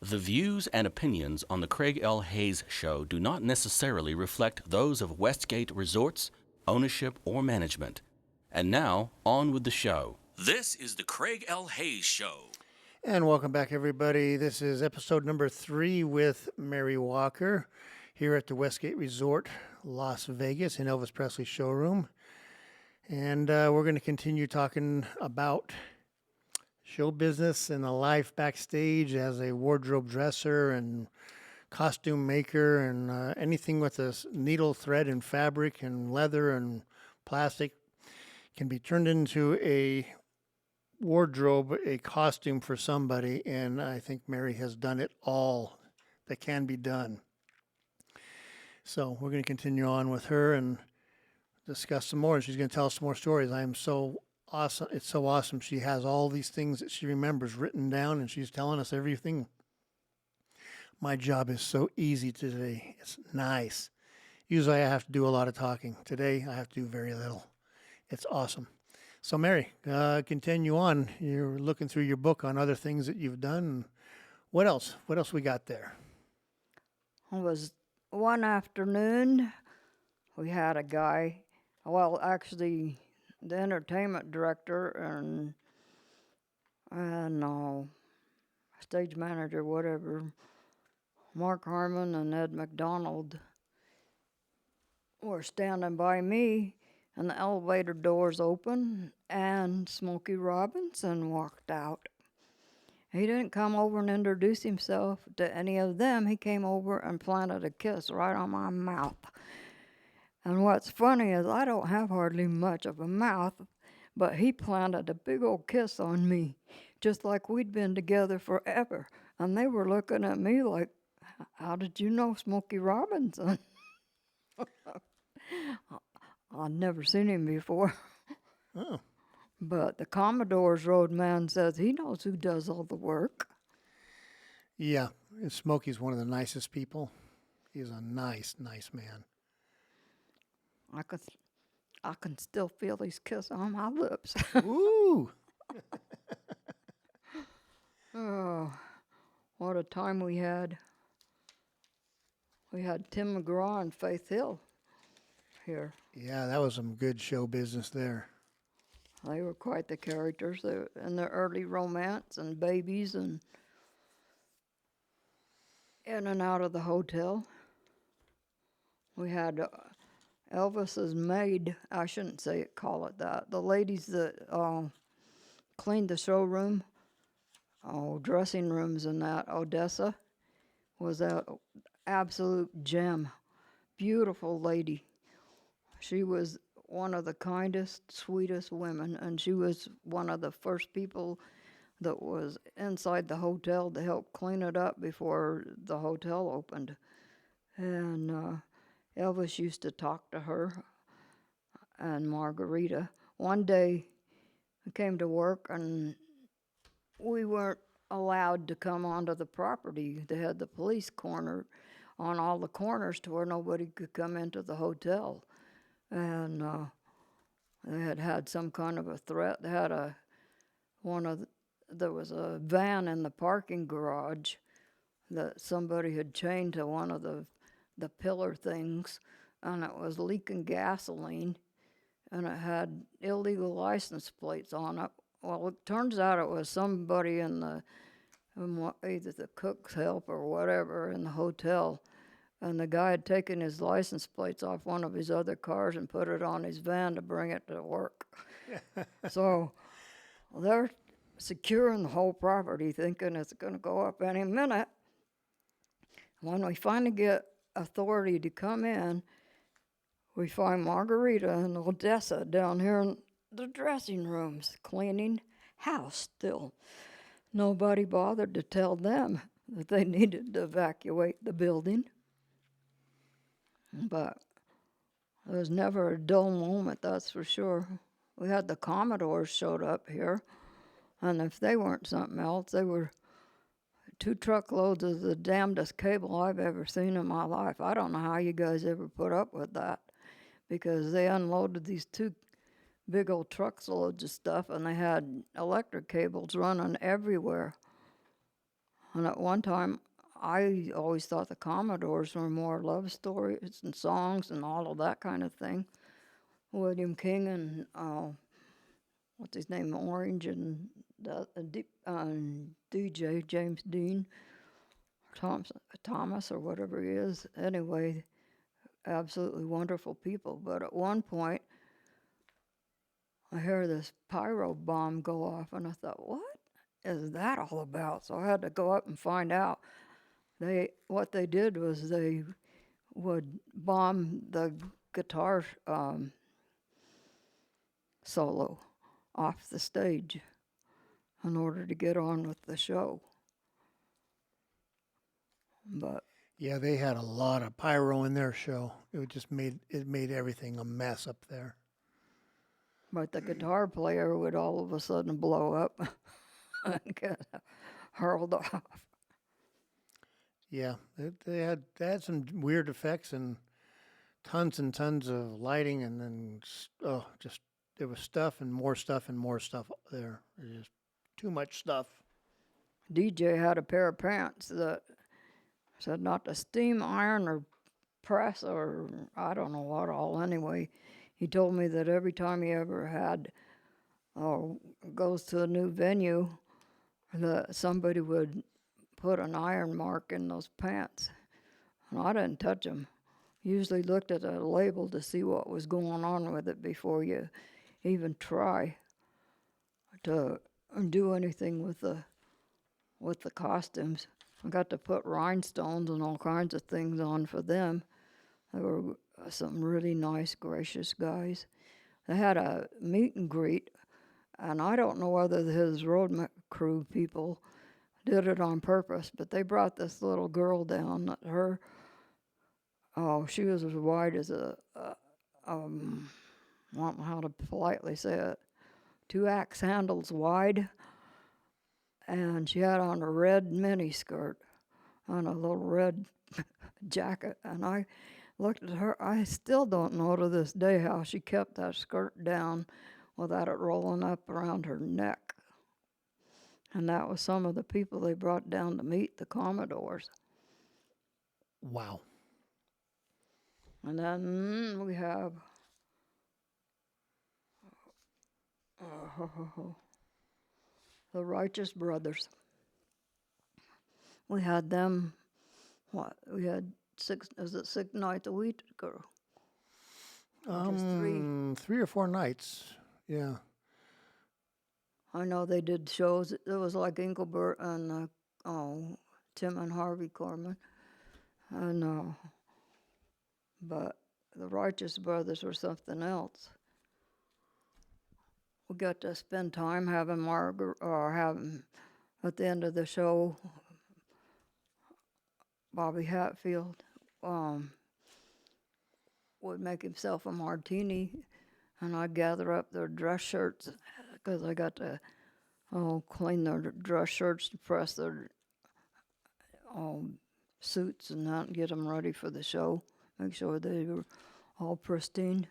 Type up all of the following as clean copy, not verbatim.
The views and opinions on the Craig L. Hayes Show do not necessarily reflect those of Westgate Resorts, ownership, or management. And now, on with the show. This is the Craig L. Hayes Show. And welcome back, everybody. This is episode number 3 with Mary Walker here at the Westgate Resort, Las Vegas, in Elvis Presley showroom. And we're going to continue talking about show business and the life backstage as a wardrobe dresser and costume maker and anything with a needle, thread, and fabric and leather and plastic can be turned into a wardrobe, a costume for somebody, and I think Mary has done it all that can be done. So we're going to continue on with her and discuss some more. She's going to tell us some more stories. I am so awesome. It's so awesome. She has all these things that she remembers written down, and she's telling us everything. My job is so easy today. It's nice. Usually I have to do a lot of talking. Today I have to do very little. It's awesome. So, Mary, continue on. You're looking through your book on other things that you've done. What else? What else we got there? It was one afternoon, we had a guy, well, actually, the entertainment director and stage manager, whatever, Mark Harmon and Ed McDonald were standing by me, and the elevator doors opened, and Smokey Robinson walked out. He didn't come over and introduce himself to any of them. He came over and planted a kiss right on my mouth. And what's funny is I don't have hardly much of a mouth, but he planted a big old kiss on me, just like we'd been together forever. And they were looking at me like, how did you know Smokey Robinson? I'd never seen him before. Oh. But the Commodore's road man says he knows who does all the work. Yeah, Smokey's one of the nicest people. He's a nice, nice man. I can still feel his kiss on my lips. Woo! Oh, what a time we had. We had Tim McGraw and Faith Hill here. Yeah, that was some good show business there. They were quite the characters. They were in their early romance and babies and in and out of the hotel. We had Elvis's maid, I shouldn't call it that, the ladies that cleaned the showroom, dressing rooms and that, Odessa, was an absolute gem. Beautiful lady. She was one of the kindest, sweetest women, and she was one of the first people that was inside the hotel to help clean it up before the hotel opened. And Elvis used to talk to her and Margarita. One day I came to work and we weren't allowed to come onto the property. They had the police corner on all the corners to where nobody could come into the hotel. And they had some kind of a threat. They had there was a van in the parking garage that somebody had chained to one of the pillar things, and it was leaking gasoline, and it had illegal license plates on it. Well, it turns out it was somebody in either the cook's help or whatever in the hotel, and the guy had taken his license plates off one of his other cars and put it on his van to bring it to work. So they're securing the whole property, thinking it's going to go up any minute. When we finally get authority to come in, we find Margarita and Odessa down here in the dressing rooms cleaning house still. Nobody bothered to tell them that they needed to evacuate the building. But there was never a dull moment, that's for sure. We had the Commodores showed up here, and if they weren't something else, they were 2 truckloads of the damnedest cable I've ever seen in my life. I don't know how you guys ever put up with that, because they unloaded these 2 big old truckloads of stuff, and they had electric cables running everywhere. And at one time, I always thought the Commodores were more love stories and songs and all of that kind of thing. William King and what's his name, Orange, and DJ James Dean, Thomas or whatever he is. Anyway, absolutely wonderful people. But at one point, I heard this pyro bomb go off, and I thought, what is that all about? So I had to go up and find out. What they did was they would bomb the guitar solo off the stage in order to get on with the show. But Yeah, they had a lot of pyro in their show. It made everything a mess up there. the guitar player would all of a sudden blow up and get hurled off. Yeah, they had some weird effects and tons of lighting, and then just there was stuff and more stuff and more stuff there. There's just too much stuff. DJ had a pair of pants that said not to steam, iron, or press, or I don't know what all. Anyway, he told me that every time he ever had goes to a new venue, that somebody would put an iron mark in those pants. And I didn't touch them. Usually looked at a label to see what was going on with it before you even try to do anything with the costumes. I got to put rhinestones and all kinds of things on for them. They were some really nice, gracious guys. They had a meet and greet, and I don't know whether his road crew people did it on purpose, but they brought this little girl down. She was as wide as I don't know how to politely say it, 2 axe handles wide, and she had on a red mini skirt and a little red jacket. And I looked at her. I still don't know to this day how she kept that skirt down without it rolling up around her neck. And that was some of the people they brought down to meet the Commodores. Wow. And then we have the Righteous Brothers. We had them, we had 6 nights a week? Or just 3? 3 or 4 nights. Yeah. I know they did shows. It was like Engelbert and Tim and Harvey Korman. And but the Righteous Brothers were something else. We got to spend time having at the end of the show, Bobby Hatfield would make himself a martini, and I'd gather up their dress shirts because I got to clean their dress shirts to press their suits and that and get them ready for the show, make sure they were all pristine.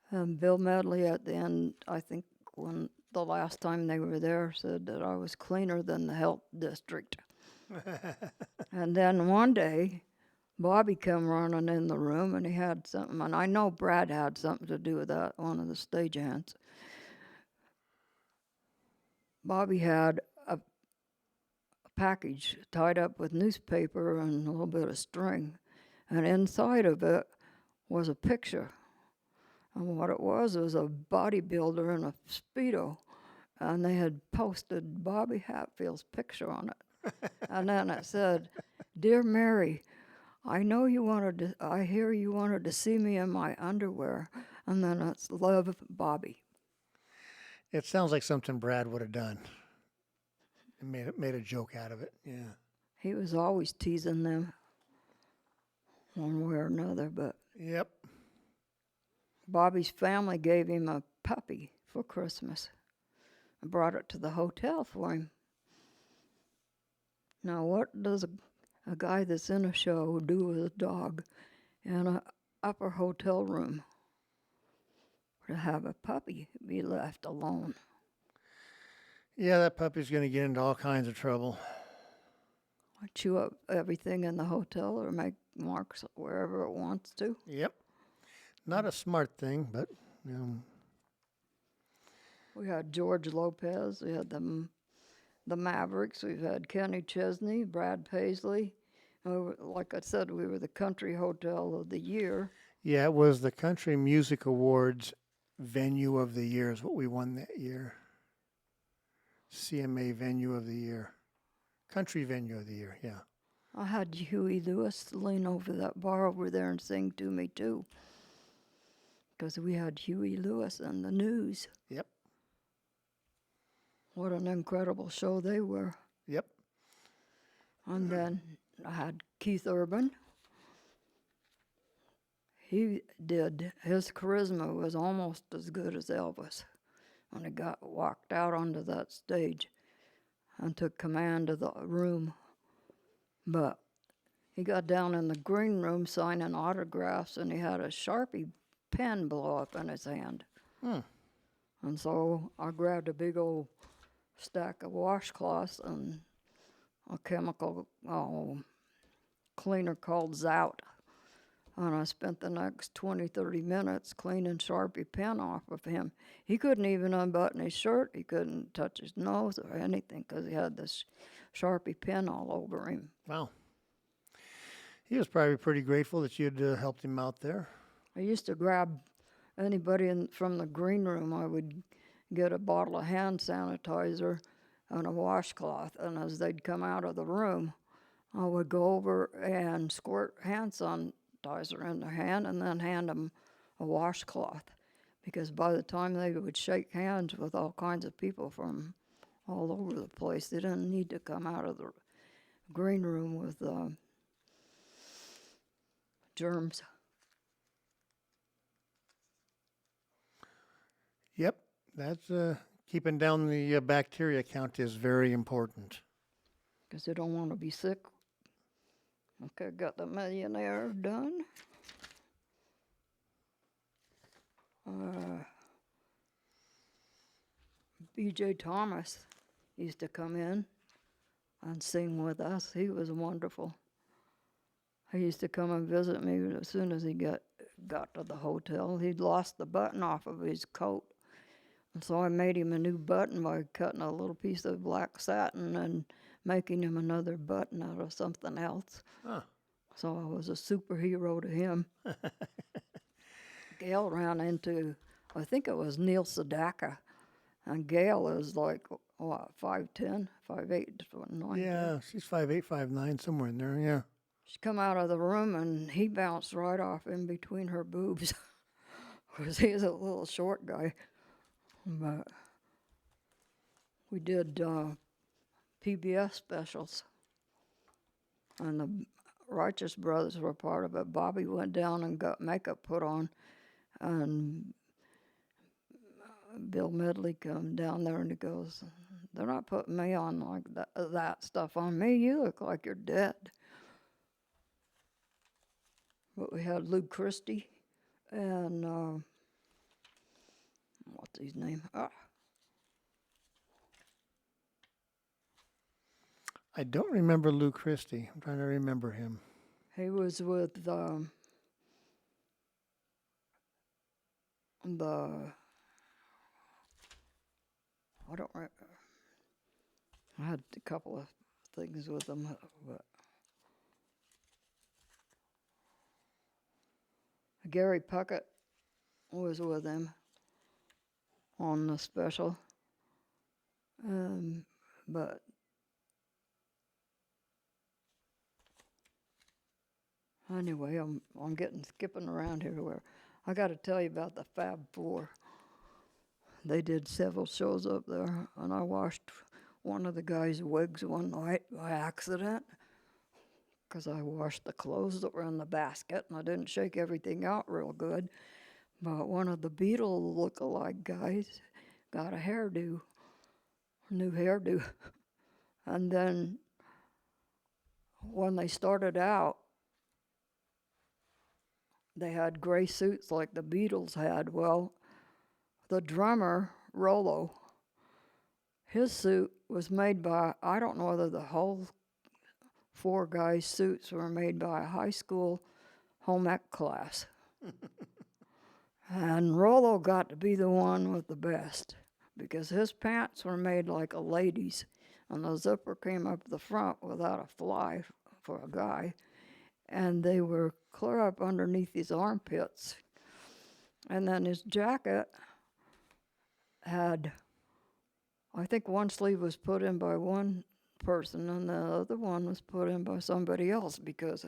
And Bill Medley at the end, I think when the last time they were there, said that I was cleaner than the health district. And then one day, Bobby come running in the room, and he had something, and I know Brad had something to do with that, one of the stagehands. Bobby had a package tied up with newspaper and a little bit of string, and inside of it was a picture. And what it was a bodybuilder in a Speedo, and they had posted Bobby Hatfield's picture on it. And then it said, "Dear Mary, I hear you wanted to see me in my underwear." And then it's "Love, Bobby." It sounds like something Brad would have done. And made a joke out of it. Yeah. He was always teasing them one way or another, but Yep. Bobby's family gave him a puppy for Christmas. I brought it to the hotel for him. Now, what does a guy that's in a show do with a dog in an upper hotel room? To have a puppy be left alone. Yeah, that puppy's going to get into all kinds of trouble. chew up everything in the hotel or make marks wherever it wants to. Yep. Not a smart thing, but We had George Lopez. We had the Mavericks. We've had Kenny Chesney, Brad Paisley. Like I said, we were the Country Hotel of the Year. yeah, it was the Country Music Awards Venue of the Year is what we won that year. CMA Venue of the Year. Country Venue of the Year, yeah. I had Huey Lewis lean over that bar over there and sing to me, too. Because we had Huey Lewis and the News. Yep. What an incredible show they were. Yep. And then I had Keith Urban. His charisma was almost as good as Elvis when he walked out onto that stage and took command of the room. But he got down in the green room signing autographs, and he had a Sharpie pen blow up in his hand. And so I grabbed a big old stack of washcloths and a chemical cleaner called Zout. And I spent the next 20, 30 minutes cleaning Sharpie pen off of him. He couldn't even unbutton his shirt. He couldn't touch his nose or anything because he had this Sharpie pen all over him. Wow. He was probably pretty grateful that you'd helped him out there. I used to grab anybody from the green room. I would get a bottle of hand sanitizer and a washcloth. And as they'd come out of the room, I would go over and squirt hand sanitizer in their hand and then hand them a washcloth, because by the time they would shake hands with all kinds of people from all over the place, they didn't need to come out of the green room with germs. Yep, that's keeping down the bacteria count is very important. Because they don't want to be sick. Okay, got the millionaire done. B.J. Thomas used to come in and sing with us. He was wonderful. He used to come and visit me as soon as he got to the hotel. He'd lost the button off of his coat. And so I made him a new button by cutting a little piece of black satin and making him another button out of something else. Huh. So I was a superhero to him. Gail ran into, I think it was Neil Sedaka. And Gail is like, what, 5'10", 5'8", 9. Yeah, she's 5'8", 5'9", somewhere in there, yeah. She come out of the room and he bounced right off in between her boobs. Because he's a little short guy. But we did PBS specials. And the Righteous Brothers were part of it. Bobby went down and got makeup put on. And Bill Medley come down there and he goes, "They're not putting me on like that stuff on me. You look like you're dead." But we had Lou Christie and what's his name? I don't remember Lou Christie. I'm trying to remember him. He was with the I don't remember. I had a couple of things with him, but Gary Puckett was with him on the special. But anyway, I'm skipping around here. Where I got to tell you about the Fab Four. They did several shows up there, and I washed one of the guys' wigs one night by accident, because I washed the clothes that were in the basket, and I didn't shake everything out real good. But one of the Beatle look-alike guys got a new hairdo. And then when they started out, they had gray suits like the Beatles had. Well, the drummer, Rollo, his suit was made by, I don't know whether the whole 4 guys' suits were made by a high school home ec class. And Rollo got to be the one with the best because his pants were made like a lady's, and the zipper came up the front without a fly for a guy, and they were clear up underneath his armpits. And then his jacket had, I think one sleeve was put in by one person and the other one was put in by somebody else because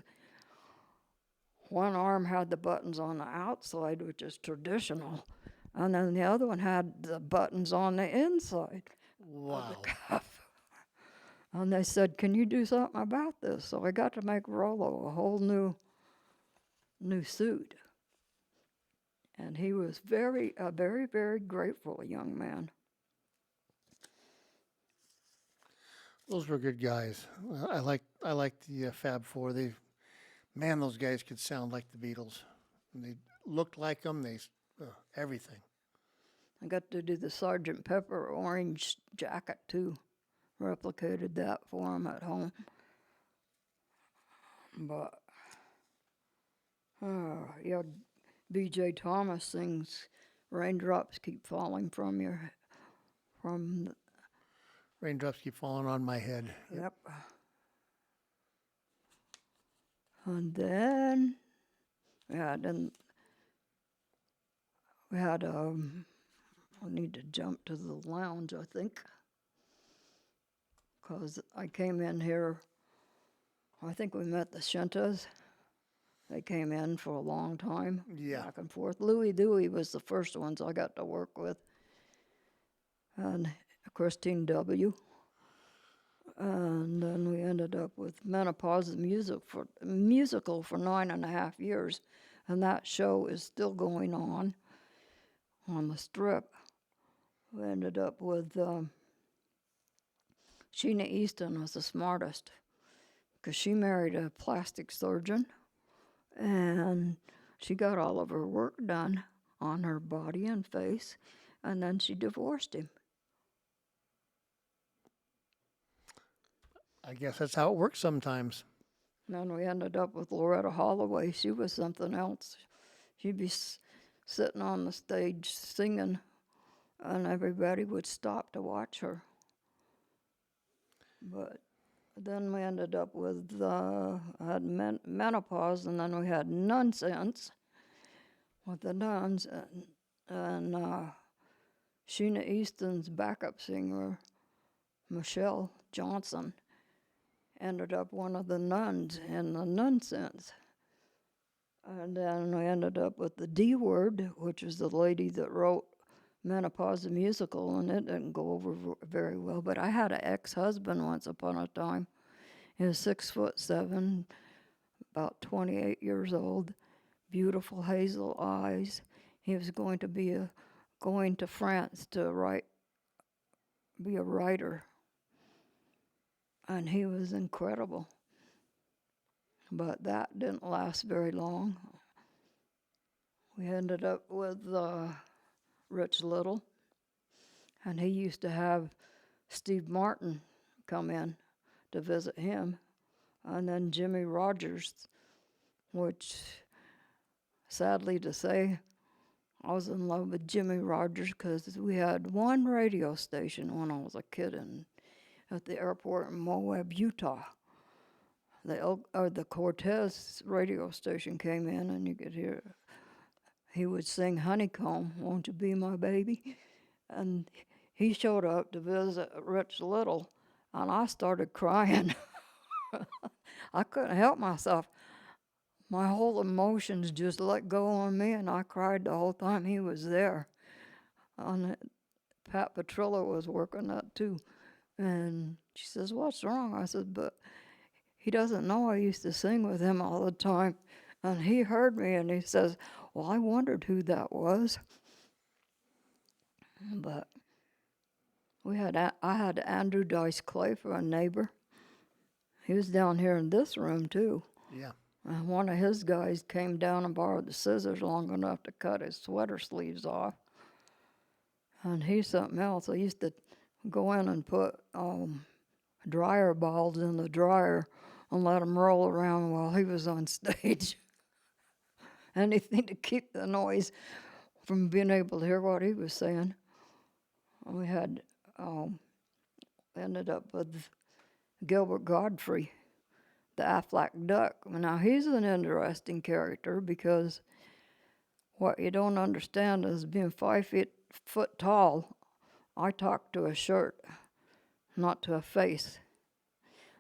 one arm had the buttons on the outside, which is traditional, and then the other one had the buttons on the inside Wow. of the cuff. And they said, "Can you do something about this?" So I got to make Rollo a whole new suit. And he was a very, very grateful young man. Those were good guys. I like the Fab Four. Man, those guys could sound like the Beatles. And they looked like them. Everything. I got to do the Sergeant Pepper orange jacket too. Replicated that for him at home. But, yeah, B.J. Thomas sings "Raindrops Keep Falling from Your," Raindrops keep falling on my head. Yep. And then, then we had, I need to jump to the lounge, I think, because I came in here, I think we met the Shintas. They came in for a long time, Yeah. back and forth. Louie Dewey was the first ones I got to work with, and Christine W. And then we ended up with Menopause musical for 9.5 years, and that show is still going on the Strip. We ended up with Sheena Easton was the smartest because she married a plastic surgeon, and she got all of her work done on her body and face, and then she divorced him. I guess that's how it works sometimes. Then we ended up with Loretta Holloway. She was something else. She'd be sitting on the stage singing, and everybody would stop to watch her. But then we ended up with had Menopause, and then we had Nonsense with the Nuns, and Sheena Easton's backup singer, Michelle Johnson, ended up one of the nuns in the Nonsense. And then we ended up with the D Word, which is the lady that wrote Menopause the musical, and it didn't go over very well. But I had an ex-husband once upon a time. He was 6'7", about 28 years old, beautiful hazel eyes. He was going to France to be a writer. And he was incredible. But that didn't last very long. We ended up with Rich Little, and he used to have Steve Martin come in to visit him, and then Jimmy Rogers, which, sadly to say, I was in love with Jimmy Rogers because we had one radio station when I was a kid at the airport in Moab, Utah. The Cortez radio station came in, and you could hear, he would sing Honeycomb, Won't You Be My Baby? And he showed up to visit Rich Little, and I started crying. I couldn't help myself. My whole emotions just let go on me, and I cried the whole time he was there. And Pat Petrillo was working that too. And she says, "What's wrong?" I said, "But he doesn't know I used to sing with him all the time." And he heard me, and he says, "Well, I wondered who that was." But I had Andrew Dice Clay for a neighbor. He was down here in this room too. Yeah. And one of his guys came down and borrowed the scissors long enough to cut his sweater sleeves off. And he's something else. I used to go in and put dryer balls in the dryer and let him roll around while he was on stage. Anything to keep the noise from being able to hear what he was saying. We had ended up with Gilbert Godfrey, the Aflac Duck. Now he's an interesting character because what you don't understand is being 5 foot tall, I talk to a shirt, not to a face.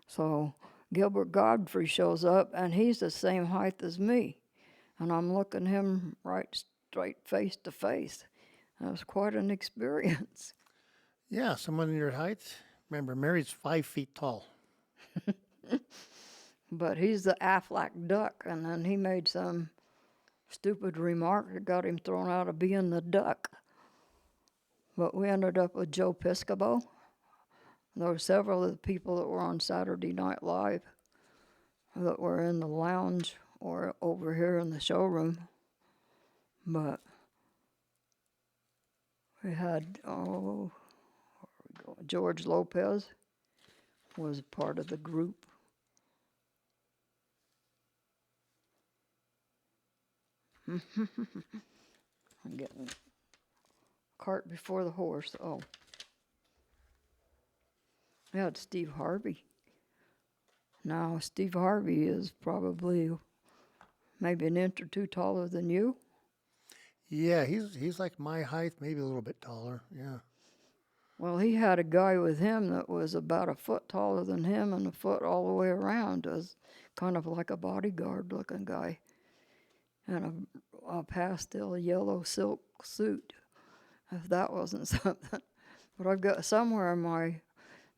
So Gilbert Godfrey shows up and he's the same height as me. And I'm looking him right straight face to face. That was quite an experience. Yeah, someone your height. Remember, Mary's 5 feet tall. But he's the Aflac Duck, and then he made some stupid remark that got him thrown out of being the duck. But we ended up with Joe Piscopo. There were several of the people that were on Saturday Night Live that were in the lounge or over here in the showroom. But we had, George Lopez was part of the group. I'm getting cart before the horse. Oh. We had Steve Harvey. Now, Steve Harvey is probably maybe an inch or two taller than you. Yeah, he's like my height, maybe a little bit taller. Yeah. Well, he had a guy with him that was about a foot taller than him and a foot all the way around. It was kind of like a bodyguard looking guy. And a pastel yellow silk suit, if that wasn't something. But I've got somewhere in my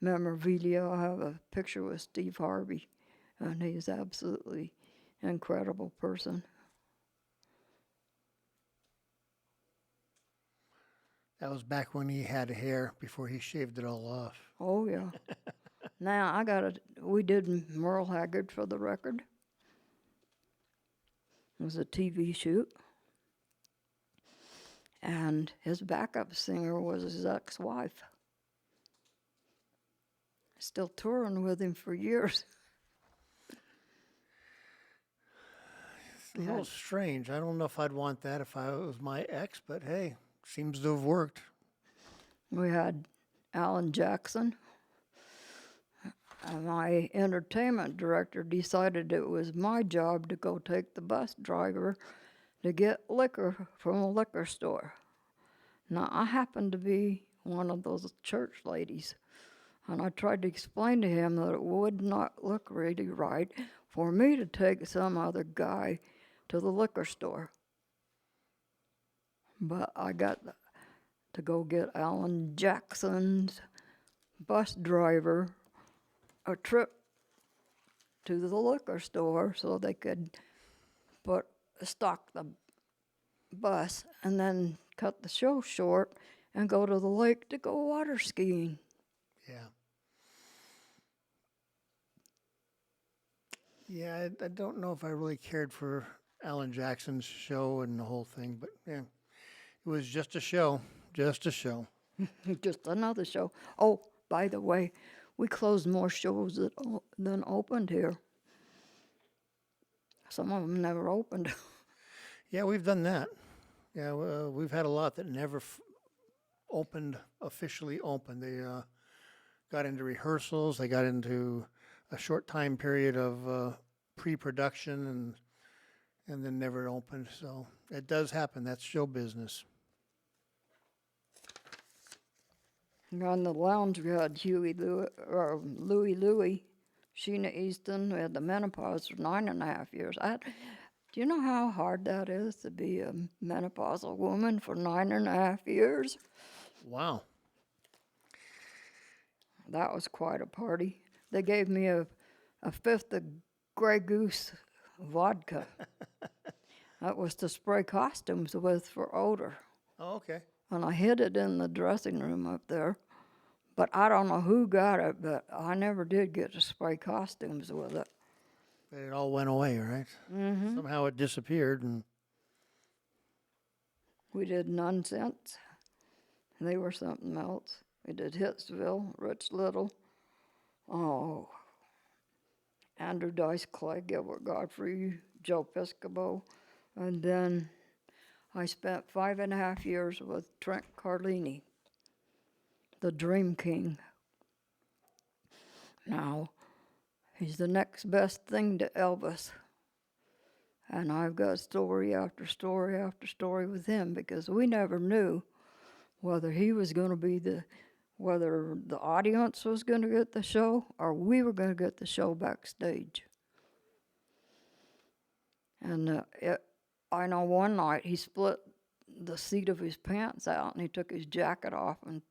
memorabilia, I have a picture with Steve Harvey, and he's absolutely incredible person. That was back when he had hair before he shaved it all off. Oh, yeah. Now, we did Merle Haggard for the record. It was a TV shoot. And his backup singer was his ex-wife. Still touring with him for years. It's a little strange. I don't know if I'd want that if I was my ex, but hey, seems to have worked. We had Alan Jackson. My entertainment director decided it was my job to go take the bus driver to get liquor from a liquor store. Now, I happened to be one of those church ladies, and I tried to explain to him that it would not look really right for me to take some other guy to the liquor store. But I got to go get Alan Jackson's bus driver a trip to the liquor store so they could stock the bus and then cut the show short and go to the lake to go water skiing. Yeah. Yeah, I don't know if I really cared for Alan Jackson's show and the whole thing, but yeah, it was just a show, just a show. Just another show. Oh, by the way, we closed more shows than opened here. Some of them never opened. Yeah, we've done that. Yeah, we've had a lot that never officially opened. They got into rehearsals. They got into a short time period of pre-production and then never opened. So it does happen. That's show business. On the lounge, we had Louie Louie, Sheena Easton. We had the menopause for 9.5 years. Do you know how hard that is to be a menopausal woman for 9.5 years? Wow. That was quite a party. They gave me a fifth of Grey Goose vodka. That was to spray costumes with for odor. Oh, okay. And I hid it in the dressing room up there. But I don't know who got it, but I never did get to spray costumes with it. It all went away, right? Mm-hmm. Somehow it disappeared. And We did Nonsense. They were something else. We did Hitsville, Rich Little. Oh. Andrew Dice Clay, Gilbert Godfrey, Joe Piscopo, and then I spent 5.5 years with Trent Carlini, the Dream King. Now, he's the next best thing to Elvis. And I've got story after story after story with him because we never knew whether he was going to be whether the audience was going to get the show or we were going to get the show backstage. And I know one night he split the seat of his pants out and he took his jacket off and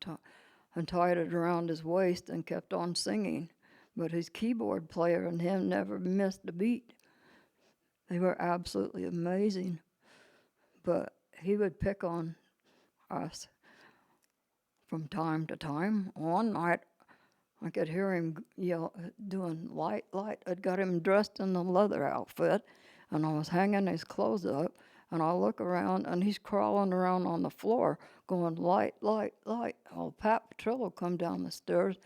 tied it around his waist and kept on singing. But his keyboard player and him never missed a beat. They were absolutely amazing. But he would pick on us from time to time. One night, I could hear him yell, doing light, light. I'd got him dressed in the leather outfit, and I was hanging his clothes up, and I look around, and he's crawling around on the floor, going light, light, light. Well, Pat Petrillo come down the stairs,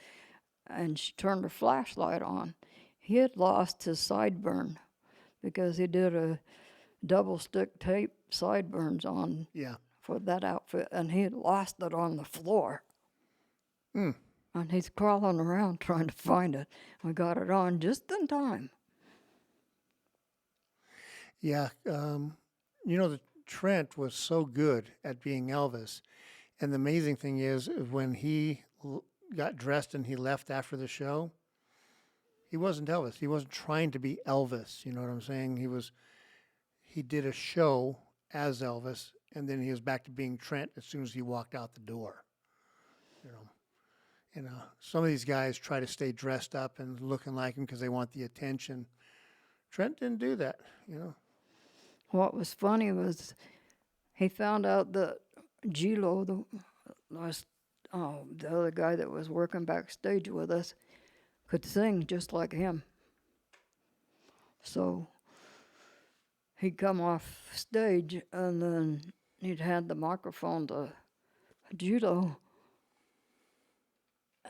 and she turned her flashlight on. He had lost his sideburn because he did a double stick tape sideburns on for that outfit, and he had lost it on the floor. And he's crawling around trying to find it. We got it on just in time. Yeah, the Trent was so good at being Elvis, and the amazing thing is when he got dressed and he left after the show, he wasn't Elvis. He wasn't trying to be Elvis. You know what I'm saying? He did a show as Elvis, and then he was back to being Trent as soon as he walked out the door. Some of these guys try to stay dressed up and looking like him because they want the attention. Trent didn't do that. What was funny was he found out that Gilo, the other guy that was working backstage with us, could sing just like him. So he'd come off stage and then he'd hand the microphone to Gilo.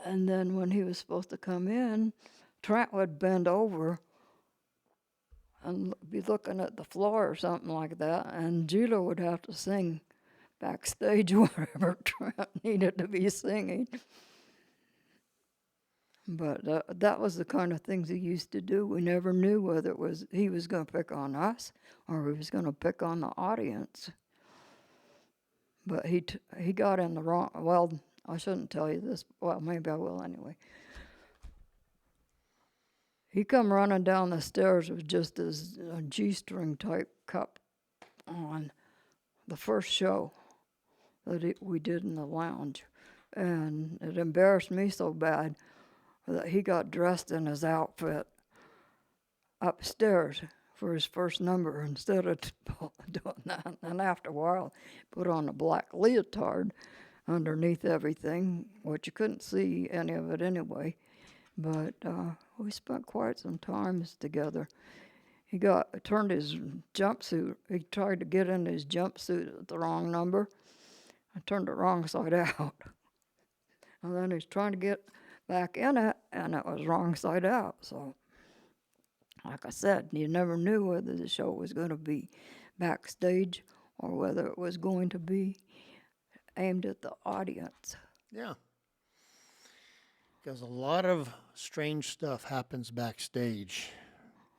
And then when he was supposed to come in, Trent would bend over and be looking at the floor or something like that, and Gilo would have to sing backstage whatever Trent needed to be singing. But that was the kind of things he used to do. We never knew whether he was going to pick on us or he was going to pick on the audience. But he got in the wrong. Well, I shouldn't tell you this. Well, maybe I will anyway. He come running down the stairs with just his G-string type cup on the first show that we did in the lounge. And it embarrassed me so bad that he got dressed in his outfit upstairs for his first number instead of doing that. And after a while, put on a black leotard underneath everything, which you couldn't see any of it anyway. But we spent quite some times together. He turned his jumpsuit. He tried to get in his jumpsuit at the wrong number. I turned it wrong side out. And then he's trying to get back in it, and it was wrong side out. So, like I said, you never knew whether the show was going to be backstage or whether it was going to be aimed at the audience. Yeah. Because a lot of strange stuff happens backstage.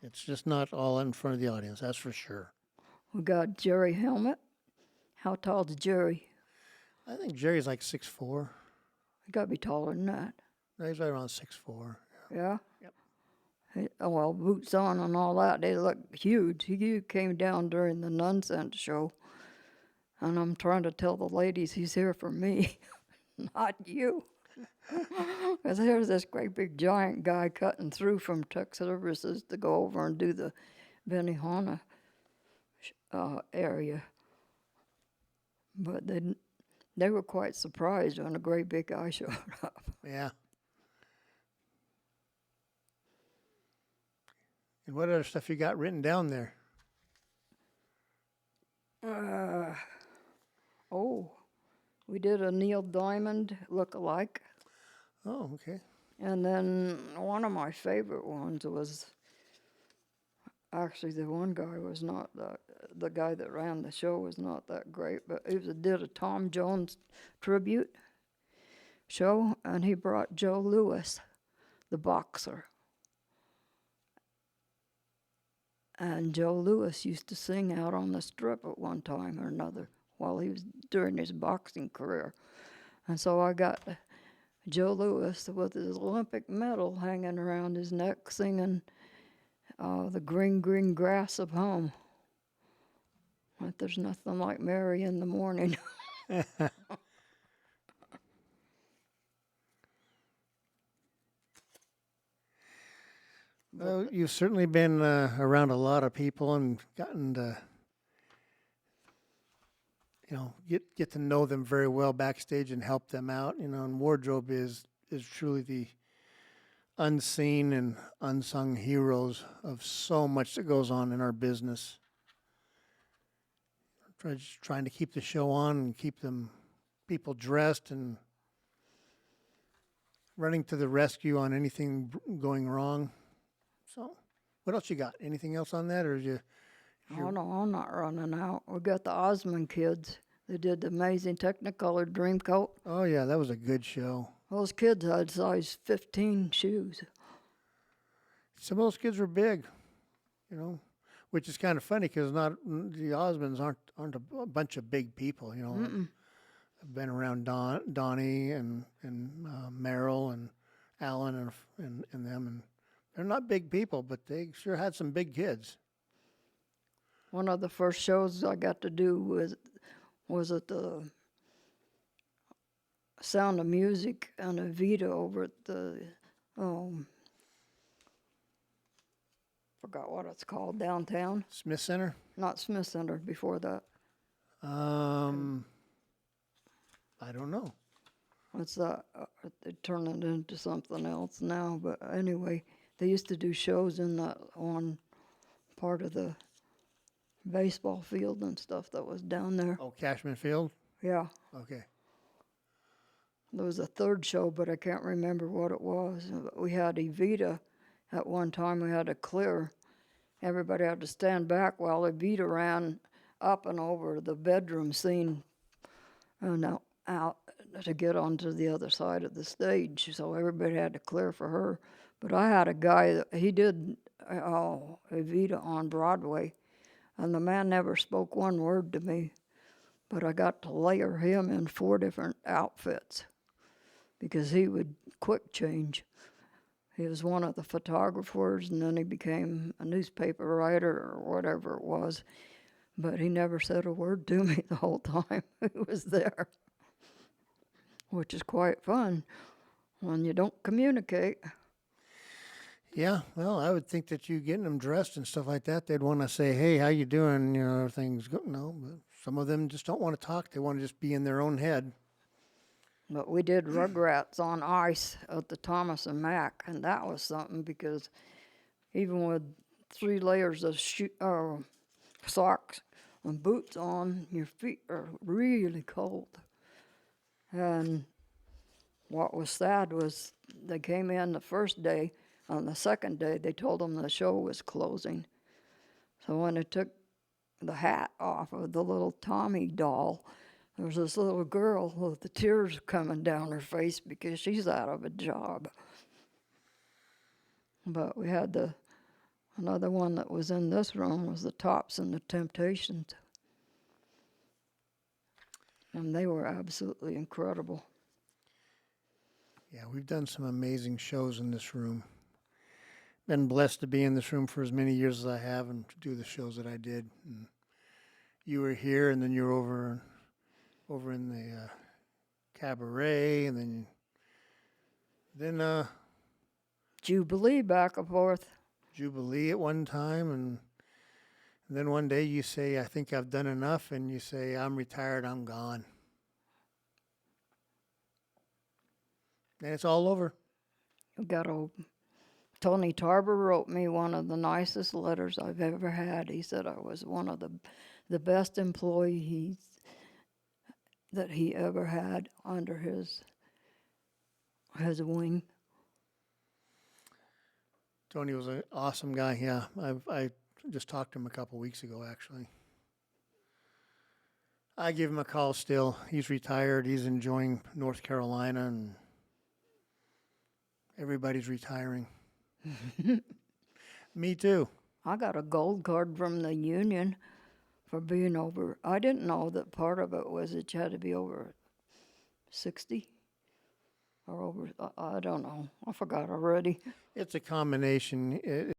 It's just not all in front of the audience, that's for sure. We got Jerry Helmet. How tall's Jerry? I think Jerry's like 6'4". He got to be taller than that. No, he's right around 6'4". Yeah? Yep. Well, boots on and all that, they look huge. He came down during the Nonsense show, and I'm trying to tell the ladies he's here for me, not you. Because there's this great big giant guy cutting through from tech services to go over and do the Benihana area. But they were quite surprised when a great big guy showed up. Yeah. And what other stuff you got written down there? We did a Neil Diamond look-alike. Oh, okay. And then one of my favorite ones was Actually, the one guy was not the guy that ran the show was not that great, but did a Tom Jones tribute show, and he brought Joe Louis, the boxer. And Joe Louis used to sing out on the strip at one time or another while he was during his boxing career. And so I got Joe Louis with his Olympic medal hanging around his neck singing the green, green grass of home. But there's nothing like Mary in the morning. Well, you've certainly been around a lot of people and gotten to, get to know them very well backstage and help them out. And wardrobe is truly the unseen and unsung heroes of so much that goes on in our business. Just trying to keep the show on and keep people dressed and running to the rescue on anything going wrong. So, what else you got? Anything else on that, or is you? Oh no, I'm not running out. We got the Osmond kids. They did the amazing Technicolor Dreamcoat. Oh yeah, that was a good show. Those kids had size 15 shoes. Some of those kids were big, which is kind of funny because the Osmonds aren't a bunch of big people. I've been around Donnie and Merrill and Alan and them, and they're not big people, but they sure had some big kids. One of the first shows I got to do was at the Sound of Music and Evita over at the forgot what it's called downtown. Smith Center? Not Smith Center. Before that. I don't know. It's they turned it into something else now, but anyway, they used to do shows in that one part of the baseball field and stuff that was down there. Oh, Cashman Field? Yeah. Okay. There was a third show, but I can't remember what it was. We had Evita at one time. We had to clear. Everybody had to stand back while Evita ran up and over the bedroom scene and out to get onto the other side of the stage. So everybody had to clear for her. But I had a guy that he did Evita on Broadway, and the man never spoke one word to me. But I got to layer him in 4 different outfits because he would quick change. He was one of the photographers, and then he became a newspaper writer or whatever it was. But he never said a word to me the whole time he was there, which is quite fun when you don't communicate. Yeah, well, I would think that you getting them dressed and stuff like that, they'd want to say, hey, how you doing? Everything's good. No, but some of them just don't want to talk. They want to just be in their own head. But we did Rugrats on ice at the Thomas and Mack, and that was something because even with 3 layers of socks and boots on, your feet are really cold. And what was sad was they came in the first day. On the second day, they told them the show was closing. So when they took the hat off of the little Tommy doll, there was this little girl with the tears coming down her face because she's out of a job. But we had another one that was in this room was the Tops and the Temptations. And they were absolutely incredible. Yeah, we've done some amazing shows in this room. Been blessed to be in this room for as many years as I have and to do the shows that I did. And you were here, and then you were over in the cabaret, and then Jubilee back and forth. Jubilee at one time, and then one day you say, I think I've done enough, and you say, I'm retired, I'm gone. And it's all over. Tony Tarver wrote me one of the nicest letters I've ever had. He said I was one of the best employees that he ever had under his wing. Tony was an awesome guy. Yeah, just talked to him a couple weeks ago, actually. I give him a call still. He's retired. He's enjoying North Carolina, and everybody's retiring. Me too. I got a gold card from the union for being over. I didn't know that part of it was that you had to be over 60 or over, I don't know. I forgot already. It's a combination.